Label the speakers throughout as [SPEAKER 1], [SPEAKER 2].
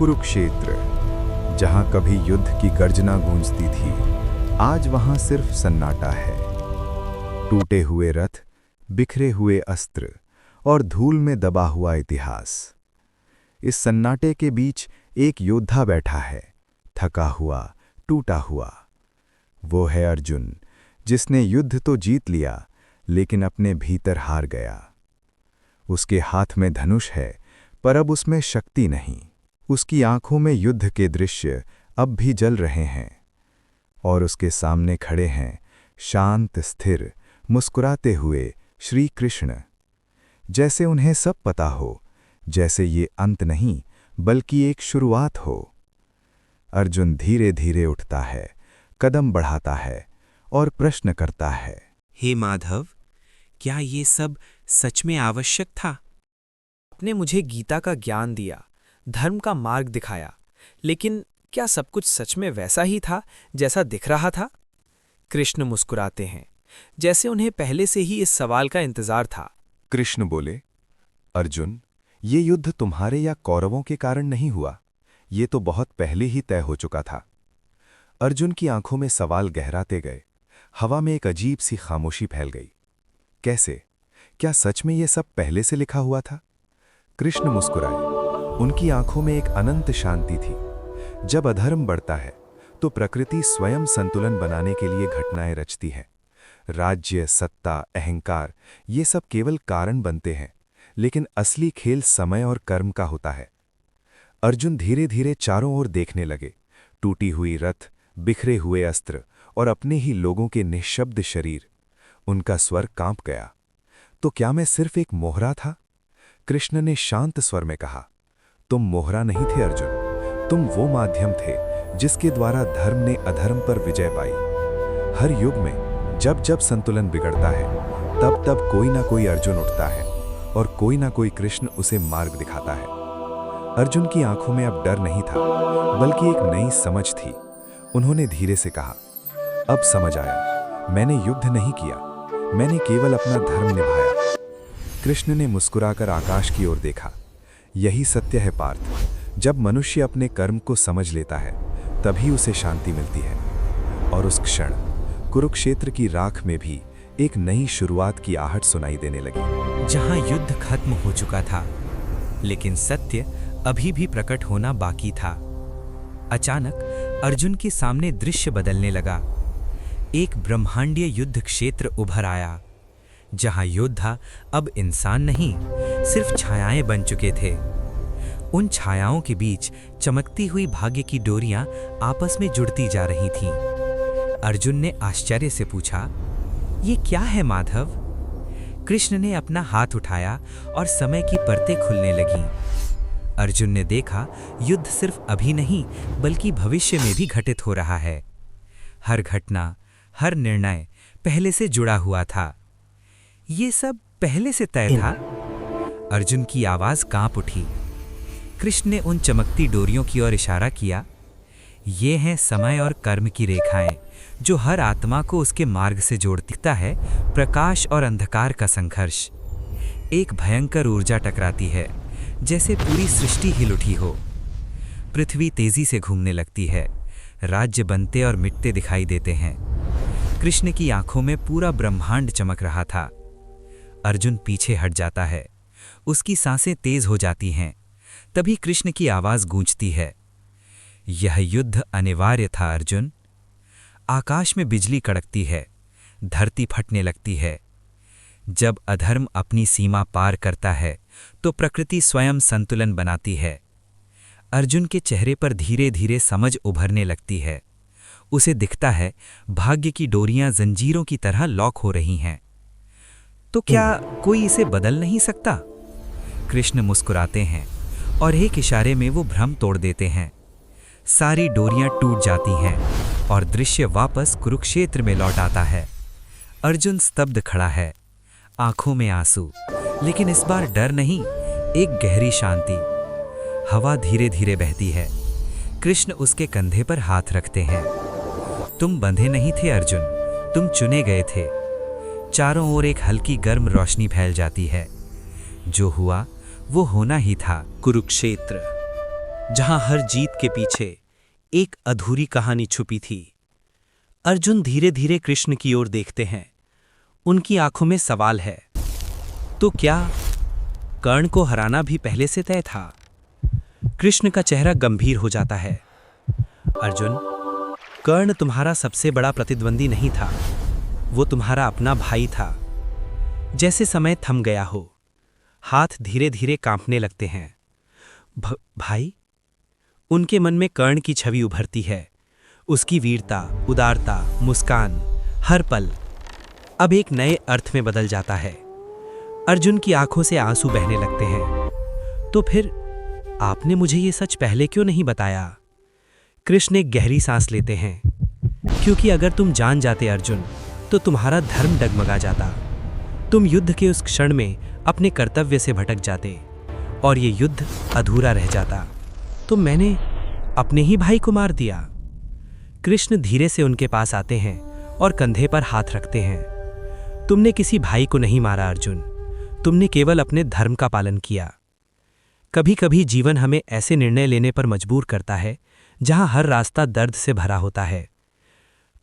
[SPEAKER 1] कुरुक्षेत्र, जहां कभी युद्ध की गर्जना गूंजती थी, आज वहां सिर्फ सन्नाटा है। टूटे हुए रथ, बिखरे हुए अस्त्र और धूल में दबा हुआ इतिहास। इस सन्नाटे के बीच एक योद्धा बैठा है, थका हुआ, टूटा हुआ। वो है अर्जुन, जिसने युद्ध तो जीत लिया, लेकिन अपने भीतर हार गया। उसके हाथ में धनुष है, पर अब उसमें शक्ति नहीं। उसकी आंखों में युद्ध के दृश्य अब भी जल रहे हैं, और उसके सामने खड़े हैं शांत, स्थिर, मुस्कुराते हुए श्री कृष्ण। जैसे उन्हें सब पता हो, जैसे ये अंत नहीं बल्कि एक शुरुआत हो। अर्जुन धीरे धीरे उठता है, कदम बढ़ाता है और प्रश्न करता है,
[SPEAKER 2] हे माधव, क्या ये सब सच में आवश्यक था?
[SPEAKER 3] आपने मुझे गीता का ज्ञान दिया, धर्म का मार्ग दिखाया, लेकिन क्या सब कुछ सच में वैसा ही था जैसा दिख रहा था? कृष्ण मुस्कुराते हैं, जैसे उन्हें पहले से ही इस सवाल का इंतजार था।
[SPEAKER 1] कृष्ण बोले, अर्जुन, ये युद्ध तुम्हारे या कौरवों के कारण नहीं हुआ, ये तो बहुत पहले ही तय हो चुका था। अर्जुन की आंखों में सवाल गहराते गए। हवा में एक अजीब सी खामोशी फैल गई। कैसे? क्या सच में ये सब पहले से लिखा हुआ था? कृष्ण मुस्कुराए। उनकी आंखों में एक अनंत शांति थी। जब अधर्म बढ़ता है तो प्रकृति स्वयं संतुलन बनाने के लिए घटनाएं रचती है। राज्य, सत्ता, अहंकार, ये सब केवल कारण बनते हैं, लेकिन असली खेल समय और कर्म का होता है। अर्जुन धीरे धीरे चारों ओर देखने लगे। टूटी हुई रथ, बिखरे हुए अस्त्र और अपने ही लोगों के निःशब्द शरीर। उनका स्वर कांप गया। तो क्या मैं सिर्फ एक मोहरा था? कृष्ण ने शांत स्वर में कहा, तुम मोहरा नहीं थे अर्जुन, तुम वो माध्यम थे जिसके द्वारा धर्म ने अधर्म पर विजय पाई। हर युग में जब जब संतुलन बिगड़ता है, तब तब कोई ना कोई अर्जुन उठता है और कोई ना कोई कृष्ण उसे मार्ग दिखाता है। अर्जुन की आंखों में अब डर नहीं था, बल्कि एक नई समझ थी। उन्होंने धीरे से कहा, अब समझ आया, मैंने युद्ध नहीं किया, मैंने केवल अपना धर्म निभाया। कृष्ण ने मुस्कुराकर आकाश की ओर देखा। यही सत्य है पार्थ, जब मनुष्य अपने कर्म को समझ लेता है, तभी उसे शांति मिलती है। और उस क्षण कुरुक्षेत्र की राख में भी एक नई शुरुआत की आहट सुनाई देने लगी।
[SPEAKER 2] जहां युद्ध खत्म हो चुका था, लेकिन सत्य अभी भी प्रकट होना बाकी था। अचानक अर्जुन के सामने दृश्य बदलने लगा। एक ब्रह्मांडीय युद्ध क्षेत्र उभर आया, जहां योद्धा अब इंसान नहीं, सिर्फ छायाएं बन चुके थे। उन छायाओं के बीच चमकती हुई भाग्य की डोरियां आपस में जुड़ती जा रही थीं। अर्जुन ने आश्चर्य से पूछा, ये क्या है माधव? कृष्ण ने अपना हाथ उठाया और समय की परतें खुलने लगीं। अर्जुन ने देखा, युद्ध सिर्फ अभी नहीं बल्कि भविष्य में भी घटित हो रहा है। हर घटना, हर निर्णय पहले से जुड़ा हुआ था। ये सब पहले से तय था। अर्जुन की आवाज कांप उठी। कृष्ण ने उन चमकती डोरियों की ओर इशारा किया। ये हैं समय और कर्म की रेखाएं, जो हर आत्मा को उसके मार्ग से जोड़ता है। प्रकाश और अंधकार का संघर्ष। एक भयंकर ऊर्जा टकराती है, जैसे पूरी सृष्टि हिल उठी हो। पृथ्वी तेजी से घूमने लगती है, राज्य बनते और मिटते दिखाई देते हैं। कृष्ण की आंखों में पूरा ब्रह्मांड चमक रहा था। अर्जुन पीछे हट जाता है, उसकी सांसें तेज हो जाती हैं। तभी कृष्ण की आवाज गूंजती है, यह युद्ध अनिवार्य था अर्जुन। आकाश में बिजली कड़कती है, धरती फटने लगती है। जब अधर्म अपनी सीमा पार करता है, तो प्रकृति स्वयं संतुलन बनाती है। अर्जुन के चेहरे पर धीरे धीरे समझ उभरने लगती है। उसे दिखता है, भाग्य की डोरियां जंजीरों की तरह लॉक हो रही हैं। तो क्या कोई इसे बदल नहीं सकता? कृष्ण मुस्कुराते हैं और एक इशारे में वो भ्रम तोड़ देते हैं। सारी डोरियां टूट जाती हैं और दृश्य वापस कुरुक्षेत्र में लौट आता है। अर्जुन स्तब्ध खड़ा है, आंखों में आंसू, लेकिन इस बार डर नहीं, एक गहरी शांति। हवा धीरे धीरे बहती है। कृष्ण उसके कंधे पर हाथ रखते हैं। तुम बंधे नहीं थे अर्जुन, तुम चुने गए थे। चारों ओर एक हल्की गर्म रोशनी फैल जाती है। जो हुआ वो होना ही था। कुरुक्षेत्र जहां हर जीत के पीछे एक अधूरी कहानी छुपी थी। अर्जुन धीरे धीरे कृष्ण की ओर देखते हैं। उनकी आंखों में सवाल है, तो क्या कर्ण को हराना भी पहले से तय था? कृष्ण का चेहरा गंभीर हो जाता है। अर्जुन, कर्ण तुम्हारा सबसे बड़ा प्रतिद्वंदी नहीं था, वो तुम्हारा अपना भाई था। जैसे समय थम गया हो, हाथ धीरे धीरे कांपने लगते हैं। भाई? उनके मन में कर्ण की छवि उभरती है। उसकी वीरता, उदारता, मुस्कान, हर पल अब एक नए अर्थ में बदल जाता है। अर्जुन की आंखों से आंसू बहने लगते हैं। तो फिर आपने मुझे ये सच पहले क्यों नहीं बताया? कृष्ण एक गहरी सांस लेते हैं। क्योंकि अगर तुम जान जाते अर्जुन, तो तुम्हारा धर्म डगमगा जाता। तुम युद्ध के उस क्षण में अपने कर्तव्य से भटक जाते और ये युद्ध अधूरा रह जाता। तो मैंने अपने ही भाई को मार दिया। कृष्ण धीरे से उनके पास आते हैं और कंधे पर हाथ रखते हैं। तुमने किसी भाई को नहीं मारा अर्जुन, तुमने केवल अपने धर्म का पालन किया। कभी कभी जीवन हमें ऐसे निर्णय लेने पर मजबूर करता है जहां हर रास्ता दर्द से भरा होता है।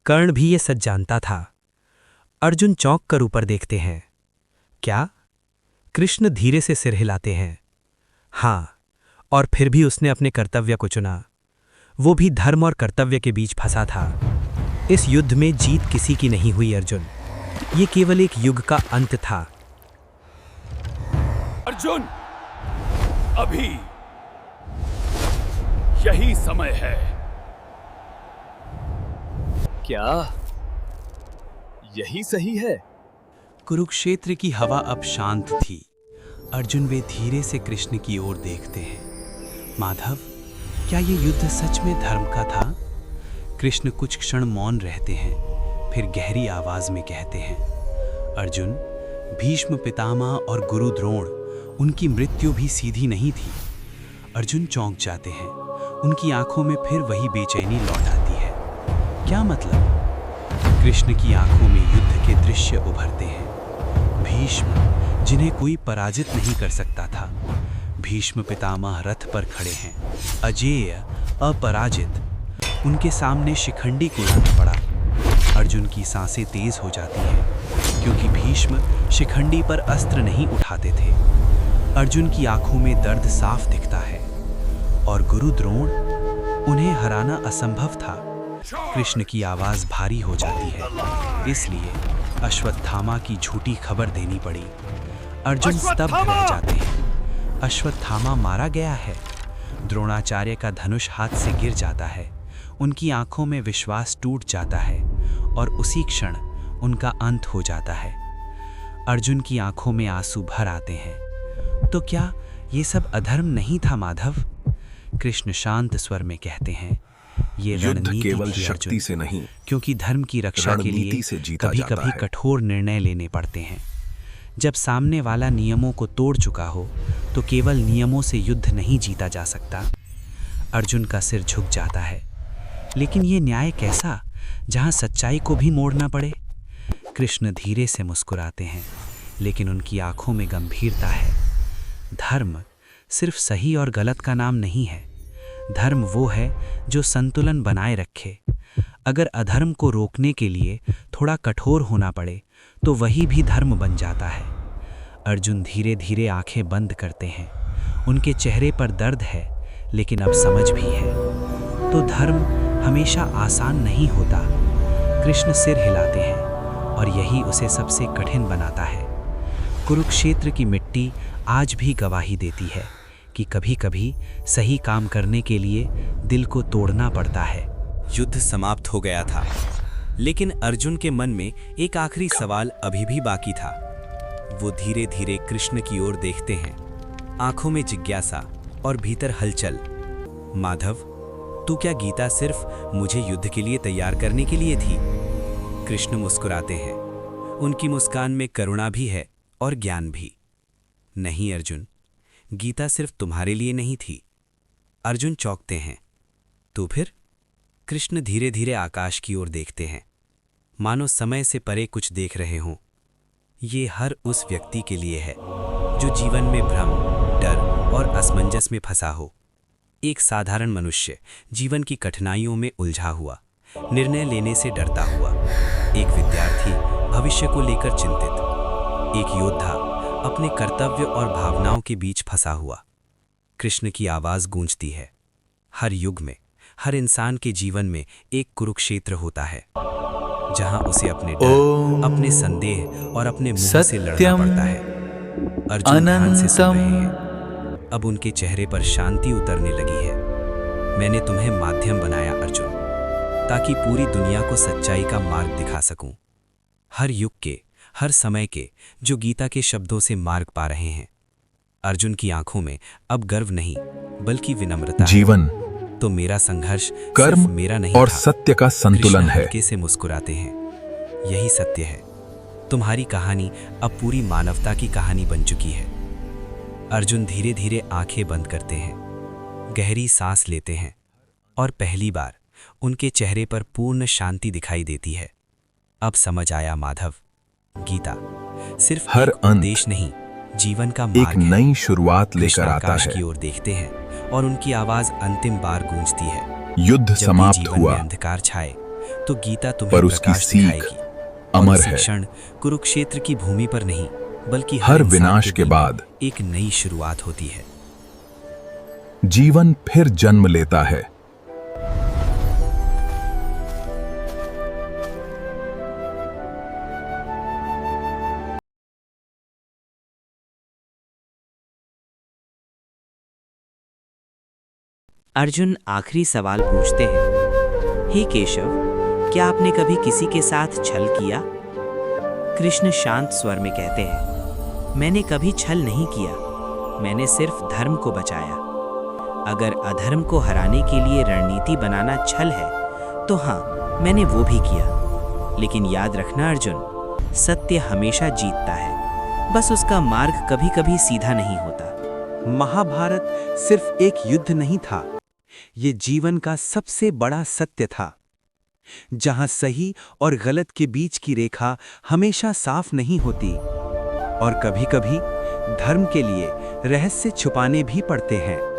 [SPEAKER 2] कर्ण भी ये सच जानता था। अर्जुन चौंक कर ऊपर देखते हैं। क्या? कृष्ण धीरे से सिर हिलाते हैं। हां, और फिर भी उसने अपने कर्तव्य को चुना। वो भी धर्म और कर्तव्य के बीच फंसा था। इस युद्ध में जीत किसी की नहीं हुई अर्जुन, ये केवल एक युग का अंत था।
[SPEAKER 4] अर्जुन, अभी यही समय है। क्या यही सही है?
[SPEAKER 2] कुरुक्षेत्र की हवा अब शांत थी। अर्जुन वे धीरे से कृष्ण की ओर देखते हैं। माधव, क्या ये युद्ध सच में धर्म का था? कृष्ण कुछ क्षण मौन रहते हैं, फिर गहरी आवाज में कहते हैं, अर्जुन, भीष्म पितामह और गुरु द्रोण, उनकी मृत्यु भी सीधी नहीं थी। अर्जुन चौंक जाते हैं। उनकी आंखों में फिर वही बेचैनी लौट आती है। क्या मतलब? कृष्ण की आंखों में युद्ध के दृश्य उभरते हैं। भीष्म, जिन्हें कोई पराजित नहीं कर सकता था। भीष्म पितामह रथ पर खड़े हैं, अजेय, अपराजित। उनके सामने शिखंडी को लाना पड़ा। अर्जुन की सांसें तेज हो जाती हैं, क्योंकि भीष्म शिखंडी पर अस्त्र नहीं उठाते थे। अर्जुन की आंखों में दर्द साफ दिखता है। और गुरु द्रोण, उन्हें हराना असंभव था। कृष्ण की आवाज भारी हो जाती है, इसलिए अश्वत्थामा की झूठी खबर देनी पड़ी। अर्जुन स्तब्ध रह जाते हैं। अश्वत्थामा मारा गया है। द्रोणाचार्य का धनुष हाथ से गिर जाता है। उनकी आंखों में विश्वास टूट जाता है और उसी क्षण उनका अंत हो जाता है। अर्जुन की आंखों में आंसू भर आते हैं। तो क्या ये सब अधर्म नहीं था माधव? कृष्ण शांत स्वर में कहते हैं, ये रणनीति
[SPEAKER 5] केवल
[SPEAKER 2] थी
[SPEAKER 5] शक्ति
[SPEAKER 2] अर्जुन,
[SPEAKER 5] से नहीं,
[SPEAKER 2] क्योंकि धर्म की रक्षा के लिए कभी कभी कठोर निर्णय लेने पड़ते हैं। जब सामने वाला नियमों को तोड़ चुका हो, तो केवल नियमों से युद्ध नहीं जीता जा सकता। अर्जुन का सिर झुक जाता है। लेकिन ये न्याय कैसा, जहां सच्चाई को भी मोड़ना पड़े? कृष्ण धीरे से मुस्कुराते हैं, लेकिन उनकी आंखों में गंभीरता है। धर्म सिर्फ सही और गलत का नाम नहीं है। धर्म वो है जो संतुलन बनाए रखे। अगर अधर्म को रोकने के लिए थोड़ा कठोर होना पड़े, तो वही भी धर्म बन जाता है। अर्जुन धीरे धीरे आंखें बंद करते हैं। उनके चेहरे पर दर्द है, लेकिन अब समझ भी है। तो धर्म हमेशा आसान नहीं होता। कृष्ण सिर हिलाते हैं, और यही उसे सबसे कठिन बनाता है। कुरुक्षेत्र की मिट्टी आज भी गवाही देती है कि कभी कभी सही काम करने के लिए दिल को तोड़ना पड़ता है। युद्ध समाप्त हो गया था, लेकिन अर्जुन के मन में एक आखिरी सवाल अभी भी बाकी था। वो धीरे धीरे कृष्ण की ओर देखते हैं, आंखों में जिज्ञासा और भीतर हलचल। माधव, तू क्या गीता सिर्फ मुझे युद्ध के लिए तैयार करने के लिए थी? कृष्ण मुस्कुराते हैं। उनकी मुस्कान में करुणा भी है और ज्ञान भी। नहीं अर्जुन, गीता सिर्फ तुम्हारे लिए नहीं थी। अर्जुन चौंकते हैं। तो फिर? कृष्ण धीरे धीरे आकाश की ओर देखते हैं, मानो समय से परे कुछ देख रहे हों। ये हर उस व्यक्ति के लिए है जो जीवन में भ्रम, डर और असमंजस में फंसा हो। एक साधारण मनुष्य जीवन की कठिनाइयों में उलझा हुआ, निर्णय लेने से डरता हुआ। एक विद्यार्थी भविष्य को लेकर चिंतित, एक योद्धा अपने कर्तव्य और भावनाओं के बीच फंसा हुआ। कृष्ण की आवाज गूंजती है। हर युग में, हर इंसान के जीवन में एक कुरुक्षेत्र होता है, जहां उसे अपने डर, अपने संदेह और अपने मुंह से लड़ना पड़ता है। अर्जुन ध्यान से सुन रहे हैं। अब उनके चेहरे पर शांति उतरने लगी है। मैंने तुम्हें माध्यम बनाया अर्जुन, ताकि पूरी दुनिया को सच्चाई का मार्ग दिखा सकूं। हर युग के, हर समय के जो गीता के शब्दों से मार्ग पा रहे हैं। अर्जुन की आंखों में अब गर्व नहीं, बल्कि विनम्रता है।
[SPEAKER 5] जीवन
[SPEAKER 2] तो मेरा संघर्ष
[SPEAKER 5] कर्म
[SPEAKER 2] सिर्फ मेरा नहीं
[SPEAKER 5] और
[SPEAKER 2] था।
[SPEAKER 5] सत्य का संतुलन
[SPEAKER 2] कृष्ण
[SPEAKER 5] है।
[SPEAKER 2] हल्के से मुस्कुराते हैं। यही सत्य है। तुम्हारी कहानी अब पूरी मानवता की कहानी बन चुकी है। अर्जुन धीरे धीरे आंखें बंद करते हैं, गहरी सांस लेते हैं, और पहली बार उनके चेहरे पर पूर्ण शांति दिखाई देती है। अब समझ आया माधव, गीता सिर्फ
[SPEAKER 5] हर
[SPEAKER 2] एक
[SPEAKER 5] अंत
[SPEAKER 2] उपदेश नहीं, जीवन का
[SPEAKER 5] एक
[SPEAKER 2] मार्ग है।
[SPEAKER 5] नई शुरुआत
[SPEAKER 2] कृष्ण
[SPEAKER 5] लेकर आता
[SPEAKER 2] आकाश
[SPEAKER 5] है।
[SPEAKER 2] की ओर देखते हैं और उनकी आवाज अंतिम बार गूंजती है।
[SPEAKER 5] युद्ध
[SPEAKER 2] जब भी
[SPEAKER 5] समाप्त
[SPEAKER 2] जीवन
[SPEAKER 5] हुआ,
[SPEAKER 2] में अंधकार छाए तो गीता तुम्हें
[SPEAKER 5] पर उसकी
[SPEAKER 2] प्रकाश
[SPEAKER 5] सीख
[SPEAKER 2] दिखाएगी। और
[SPEAKER 5] अमर
[SPEAKER 2] इसी
[SPEAKER 5] है।
[SPEAKER 2] क्षण कुरुक्षेत्र की भूमि पर नहीं, बल्कि
[SPEAKER 5] हर
[SPEAKER 2] इंसान
[SPEAKER 5] विनाश के
[SPEAKER 2] दिल में
[SPEAKER 5] बाद
[SPEAKER 2] एक नई शुरुआत होती है।
[SPEAKER 5] जीवन फिर जन्म लेता है।
[SPEAKER 6] अर्जुन आखिरी सवाल पूछते हैं, हे केशव, क्या आपने कभी किसी के साथ छल किया? कृष्ण शांत स्वर में कहते हैं, मैंने कभी छल नहीं किया, मैंने सिर्फ धर्म को बचाया। अगर अधर्म को हराने के लिए रणनीति बनाना छल है, तो हाँ, मैंने वो भी किया। लेकिन याद रखना अर्जुन, सत्य हमेशा जीतता है, बस उसका मार्ग कभी कभी सीधा नहीं होता।
[SPEAKER 3] महाभारत सिर्फ एक युद्ध नहीं था, ये जीवन का सबसे बड़ा सत्य था, जहां सही और गलत के बीच की रेखा हमेशा साफ नहीं होती, और कभी-कभी धर्म के लिए रहस्य छुपाने भी पड़ते हैं।